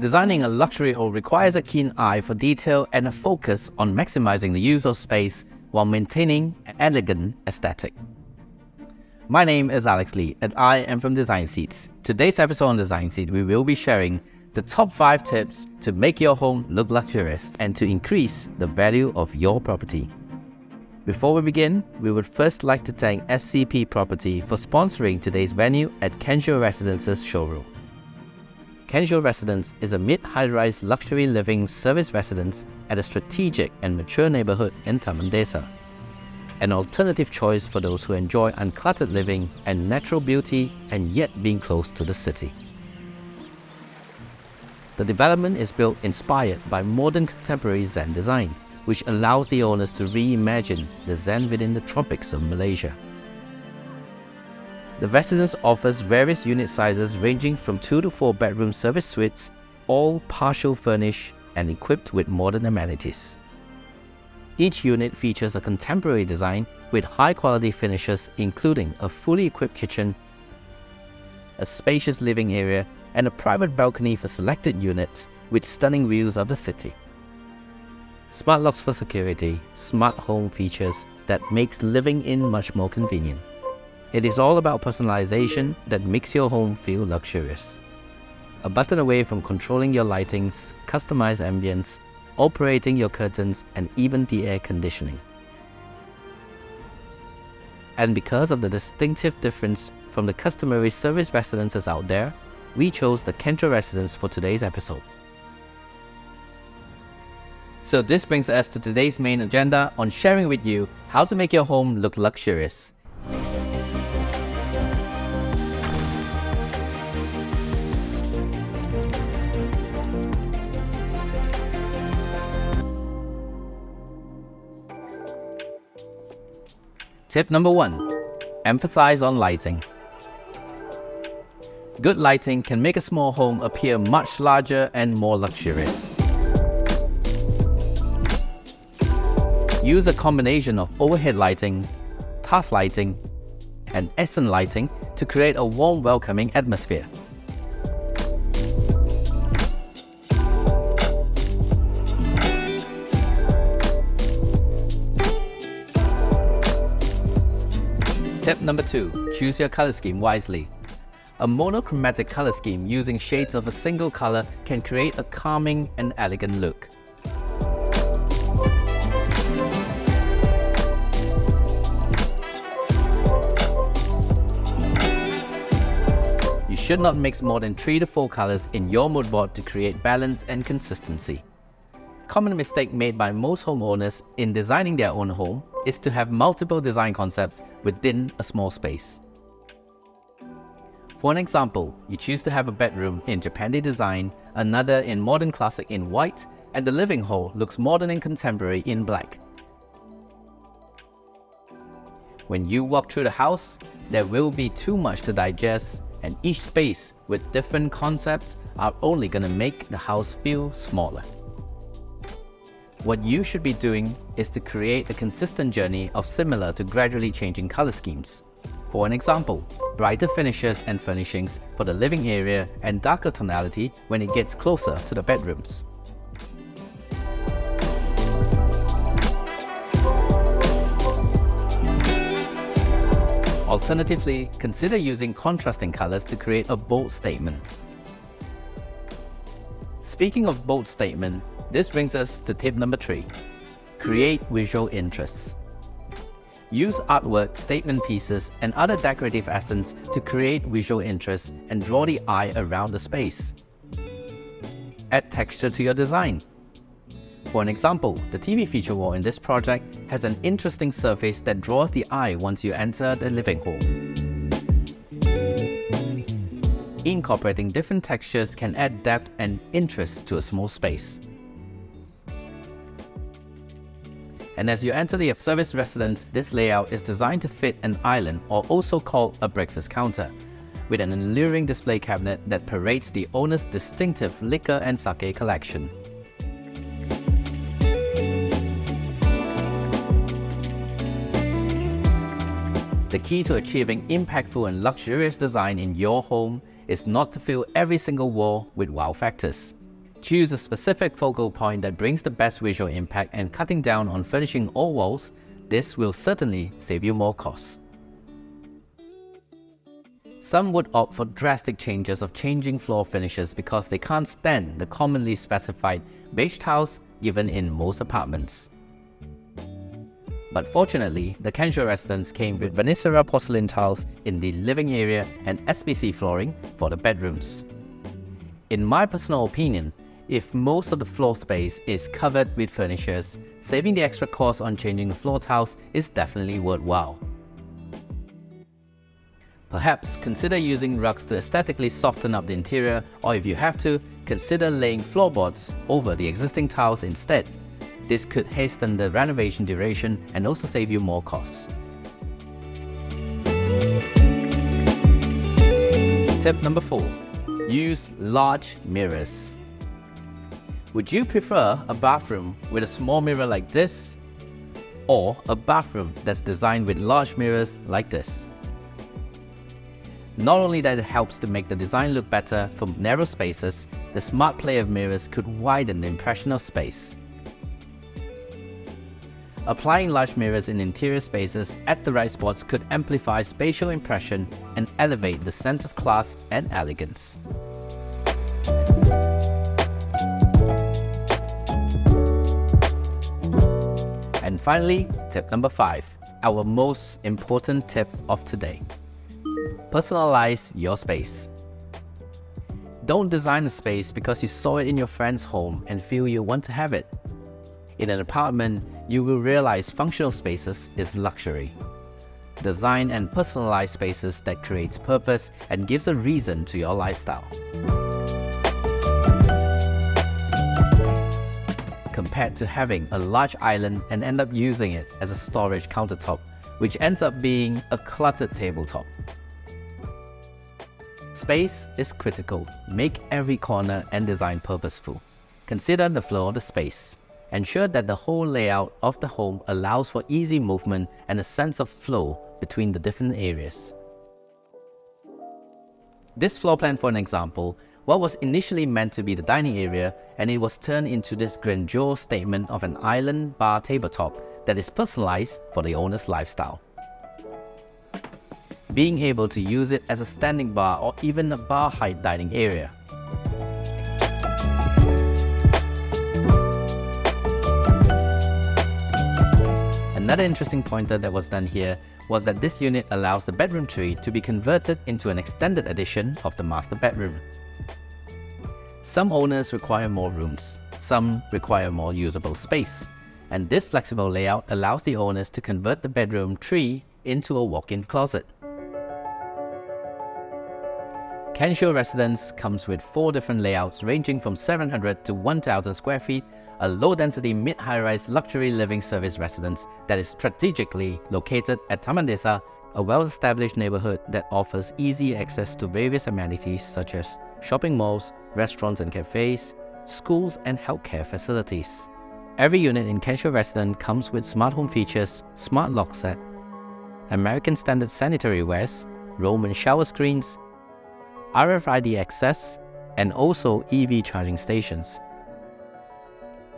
Designing a luxury home requires a keen eye for detail and a focus on maximizing the use of space while maintaining an elegant aesthetic. My name is Alex Lee and I am from Design Seeds. Today's episode on Design Seed, we will be sharing the top 5 tips to make your home look luxurious and to increase the value of your property. Before we begin, we would first like to thank SCP Property for sponsoring today's venue at Kensho Residence's showroom. Kensho Residence is a mid-high-rise luxury living service residence at a strategic and mature neighbourhood in Taman Desa. An alternative choice for those who enjoy uncluttered living and natural beauty and yet being close to the city. The development is built inspired by modern contemporary Zen design, which allows the owners to reimagine the Zen within the tropics of Malaysia. The residence offers various unit sizes ranging from 2 to 4 bedroom service suites, all partial furnished and equipped with modern amenities. Each unit features a contemporary design with high-quality finishes including a fully equipped kitchen, a spacious living area, and a private balcony for selected units with stunning views of the city. Smart locks for security, smart home features that makes living in much more convenient. It is all about personalization that makes your home feel luxurious. A button away from controlling your lightings, customized ambience, operating your curtains, and even the air conditioning. And because of the distinctive difference from the customary service residences out there, we chose the Kensho Residence for today's episode. So this brings us to today's main agenda on sharing with you how to make your home look luxurious. Tip number 1. Emphasize on lighting. Good lighting can make a small home appear much larger and more luxurious. Use a combination of overhead lighting, task lighting, and accent lighting to create a warm, welcoming atmosphere. Tip number 2. Choose your color scheme wisely. A monochromatic color scheme using shades of a single color can create a calming and elegant look. You should not mix more than 3 to 4 colors in your mood board to create balance and consistency. Common mistake made by most homeowners in designing their own home is to have multiple design concepts within a small space. For an example, you choose to have a bedroom in Japandi design, another in modern classic in white, and the living hall looks modern and contemporary in black. When you walk through the house, there will be too much to digest, and each space with different concepts are only going to make the house feel smaller. What you should be doing is to create a consistent journey of similar to gradually changing color schemes. For an example, brighter finishes and furnishings for the living area and darker tonality when it gets closer to the bedrooms. Alternatively, consider using contrasting colors to create a bold statement. Speaking of bold statement, this brings us to tip number 3. Create visual interests. Use artwork, statement pieces, and other decorative essence to create visual interest and draw the eye around the space. Add texture to your design. For an example, the TV feature wall in this project has an interesting surface that draws the eye once you enter the living hall. Incorporating different textures can add depth and interest to a small space. And as you enter the service residence, this layout is designed to fit an island, or also called a breakfast counter, with an alluring display cabinet that parades the owner's distinctive liquor and sake collection. The key to achieving impactful and luxurious design in your home is not to fill every single wall with wow factors. Choose a specific focal point that brings the best visual impact, and cutting down on furnishing all walls. This will certainly save you more costs. Some would opt for drastic changes of changing floor finishes because they can't stand the commonly specified beige tiles given in most apartments. But fortunately, the Kensho residents came with Venezuela porcelain tiles in the living area and SPC flooring for the bedrooms. In my personal opinion, if most of the floor space is covered with furnitures, saving the extra cost on changing the floor tiles is definitely worthwhile. Perhaps consider using rugs to aesthetically soften up the interior, or if you have to, consider laying floorboards over the existing tiles instead. This could hasten the renovation duration and also save you more costs. Tip number 4. Use large mirrors. Would you prefer a bathroom with a small mirror like this, or a bathroom that's designed with large mirrors like this? Not only that it helps to make the design look better for narrow spaces, the smart play of mirrors could widen the impression of space. Applying large mirrors in interior spaces at the right spots could amplify spatial impression and elevate the sense of class and elegance. And finally, tip number 5, our most important tip of today. Personalize your space. Don't design a space because you saw it in your friend's home and feel you want to have it. In an apartment, you will realize functional spaces is luxury. Design and personalize spaces that creates purpose and gives a reason to your lifestyle. Compared to having a large island and end up using it as a storage countertop, which ends up being a cluttered tabletop. Space is critical. Make every corner and design purposeful. Consider the flow of the space. Ensure that the whole layout of the home allows for easy movement and a sense of flow between the different areas. This floor plan, for an example, what was initially meant to be the dining area, and it was turned into this grandeur statement of an island bar tabletop that is personalized for the owner's lifestyle. Being able to use it as a standing bar or even a bar height dining area. Another interesting pointer that was done here was that this unit allows the bedroom tree to be converted into an extended edition of the master bedroom. Some owners require more rooms, some require more usable space, and this flexible layout allows the owners to convert the bedroom tree into a walk-in closet. Kensho Residence comes with 4 different layouts ranging from 700 to 1000 square feet, a low-density mid-high-rise luxury living service residence that is strategically located at Taman Desa, a well-established neighbourhood that offers easy access to various amenities such as shopping malls, restaurants and cafes, schools and healthcare facilities. Every unit in Kensho Residence comes with smart home features, smart lock set, American standard sanitary wares, Roman shower screens, RFID access, and also EV charging stations.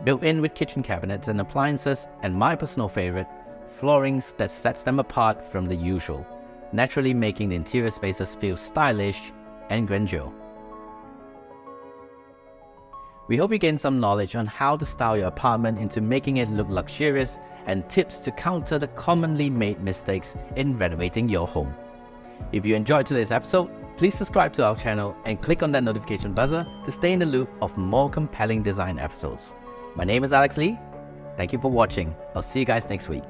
Built in with kitchen cabinets and appliances, and my personal favorite, floorings that sets them apart from the usual, naturally making the interior spaces feel stylish and grandeur. We hope you gained some knowledge on how to style your apartment into making it look luxurious and tips to counter the commonly made mistakes in renovating your home. If you enjoyed today's episode, please subscribe to our channel and click on that notification buzzer to stay in the loop of more compelling design episodes. My name is Alex Lee. Thank you for watching. I'll see you guys next week.